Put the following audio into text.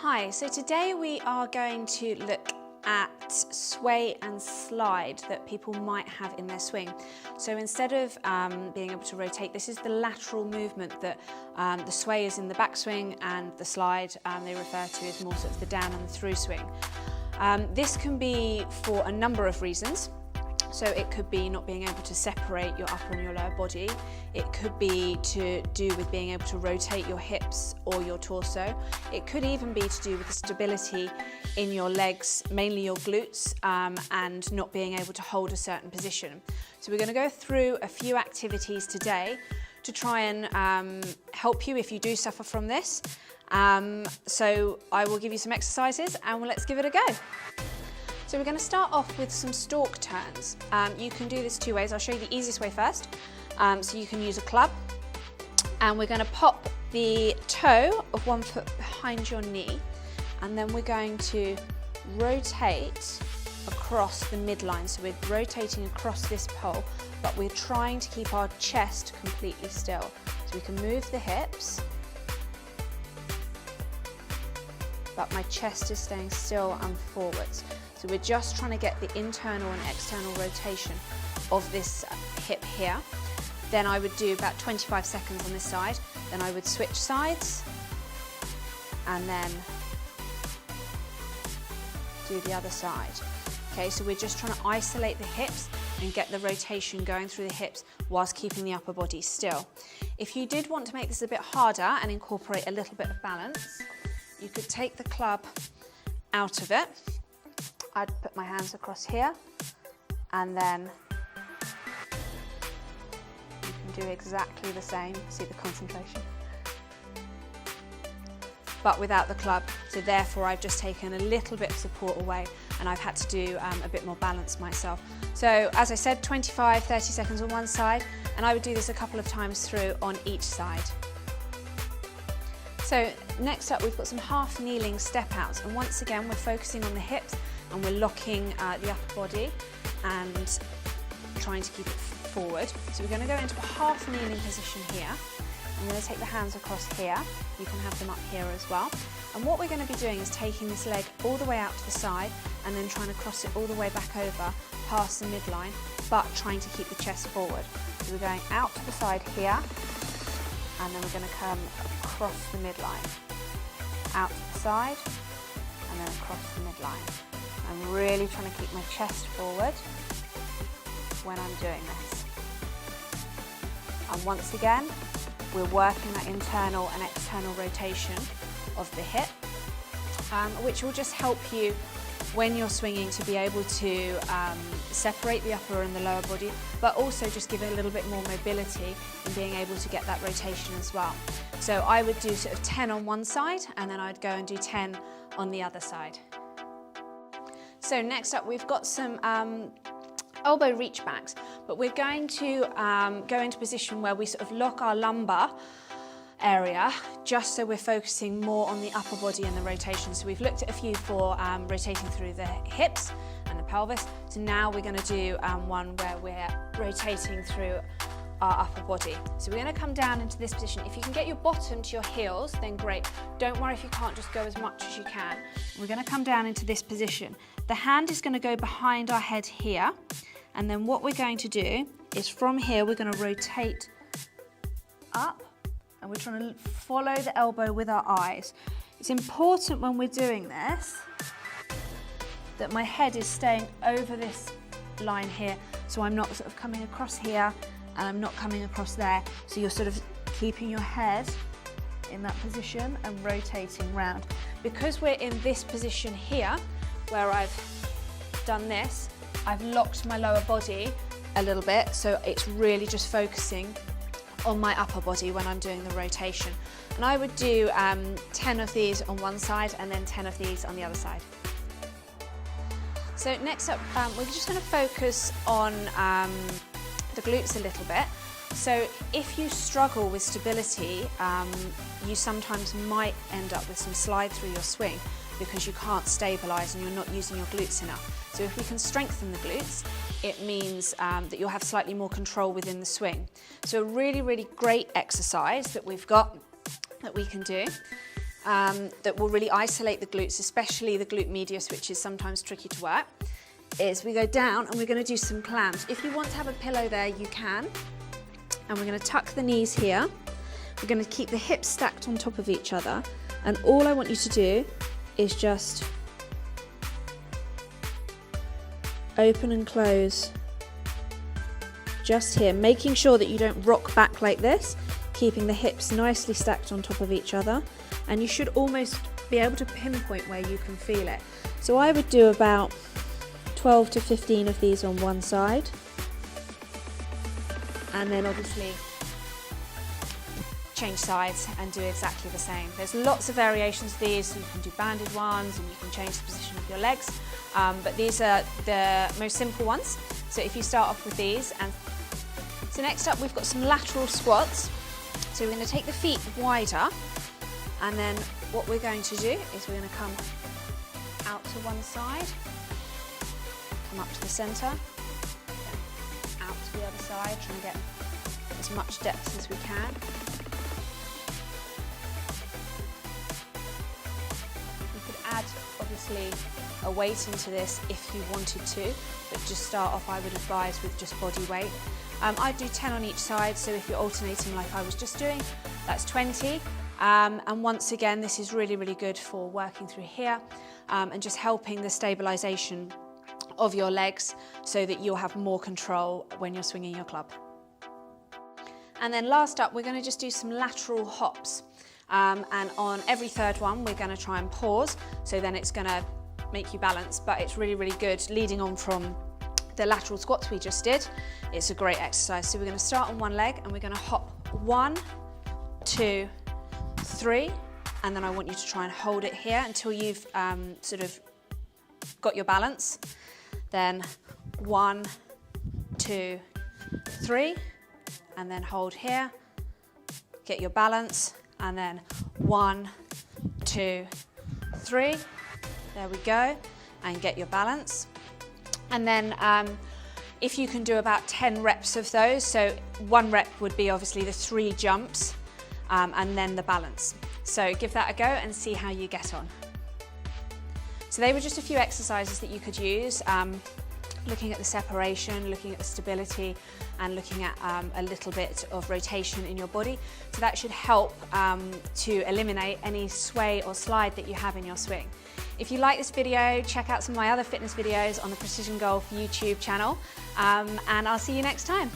Hi, so today we are going to look at sway and slide that people might have in their swing. So instead of being able to rotate, this is the lateral movement that the sway is in the backswing and the slide they refer to as more sort of the down and the through swing. This can be for a number of reasons. So it could be not being able to separate your upper and your lower body. It could be to do with being able to rotate your hips or your torso. It could even be to do with the stability in your legs, mainly your glutes, and not being able to hold a certain position. So we're going to go through a few activities today to try and help you if you do suffer from this. So I will give you some exercises and let's give it a go. So we're going to start off with some stork turns. You can do this two ways. I'll show you the easiest way first. So you can use a club, and we're going to pop the toe of one foot behind your knee, and then we're going to rotate across the midline. So we're rotating across this pole, but we're trying to keep our chest completely still. So we can move the hips, but my chest is staying still and forwards. So we're just trying to get the internal and external rotation of this hip here. Then I would do about 25 seconds on this side. Then I would switch sides and then do the other side. Okay, so we're just trying to isolate the hips and get the rotation going through the hips whilst keeping the upper body still. If you did want to make this a bit harder and incorporate a little bit of balance, you could take the club out of it. I'd put my hands across here, and then you can do exactly the same. See the concentration? But without the club, so therefore I've just taken a little bit of support away and I've had to do a bit more balance myself. So as I said, 25-30 seconds on one side, and I would do this a couple of times through on each side. So next up we've got some half kneeling step outs, and once again we're focusing on the hips and we're locking the upper body and trying to keep it forward. So we're going to go into a half kneeling position here. I'm going to take the hands across here. You can have them up here as well. And what we're going to be doing is taking this leg all the way out to the side and then trying to cross it all the way back over past the midline, but trying to keep the chest forward. So we're going out to the side here, and then we're going to come across the midline, out to the side, and then across the midline. I'm really trying to keep my chest forward when I'm doing this. And once again, we're working that internal and external rotation of the hip, which will just help you when you're swinging to be able to separate the upper and the lower body, but also just give it a little bit more mobility in being able to get that rotation as well. So I would do sort of 10 on one side, and then I'd go and do 10 on the other side. So next up we've got some elbow reach backs, but we're going to go into a position where we sort of lock our lumbar area, just so we're focusing more on the upper body and the rotation. So we've looked at a few for rotating through the hips and the pelvis. So now we're going to do one where we're rotating through our upper body. So we're going to come down into this position. If you can get your bottom to your heels, then great. Don't worry if you can't, just go as much as you can. We're going to come down into this position. The hand is going to go behind our head here, and then what we're going to do is from here we're going to rotate up, and we're trying to follow the elbow with our eyes. It's important when we're doing this that my head is staying over this line here, so I'm not sort of coming across here and I'm not coming across there. So you're sort of keeping your head in that position and rotating round. Because we're in this position here, where I've done this, I've locked my lower body a little bit, so it's really just focusing on my upper body when I'm doing the rotation. And I would do 10 of these on one side and then 10 of these on the other side. So next up, we're just going to focus on the glutes a little bit. So if you struggle with stability, you sometimes might end up with some slide through your swing because you can't stabilise and you're not using your glutes enough. So if we can strengthen the glutes, it means that you'll have slightly more control within the swing. So a really, really great exercise that we've got that we can do that will really isolate the glutes, especially the glute medius, which is sometimes tricky to work, is we go down and we're going to do some clams. If you want to have a pillow there, you can. And we're going to tuck the knees here. We're going to keep the hips stacked on top of each other. And all I want you to do is just open and close just here, making sure that you don't rock back like this, keeping the hips nicely stacked on top of each other. And you should almost be able to pinpoint where you can feel it. So I would do about 12 to 15 of these on one side. And then obviously change sides and do exactly the same. There's lots of variations of these, so you can do banded ones and you can change the position of your legs, but these are the most simple ones. So if you start off with these, and so next up we've got some lateral squats. So we're going to take the feet wider, and then what we're going to do is we're going to come out to one side, come up to the centre, out to the other side, try and get as much depth as we can. You could add obviously a weight into this if you wanted to, but just start off, I would advise, with just body weight. I'd do 10 on each side, so if you're alternating like I was just doing, that's 20. And once again, this is really, really good for working through here and just helping the stabilisation of your legs so that you'll have more control when you're swinging your club. And then last up, we're going to just do some lateral hops. And on every third one, we're going to try and pause, so then it's going to make you balance, but it's really, really good leading on from the lateral squats we just did. It's a great exercise. So we're going to start on one leg and we're going to hop 1, 2, 3, and then I want you to try and hold it here until you've sort of got your balance. Then 1, 2, 3, and then hold here, get your balance, and then 1, 2, 3, there we go, and get your balance. And then if you can do about 10 reps of those, so one rep would be obviously the 3 jumps and then the balance. So give that a go and see how you get on. So they were just a few exercises that you could use, looking at the separation, looking at the stability, and looking at a little bit of rotation in your body. So that should help to eliminate any sway or slide that you have in your swing. If you like this video, check out some of my other fitness videos on the Precision Golf YouTube channel, and I'll see you next time.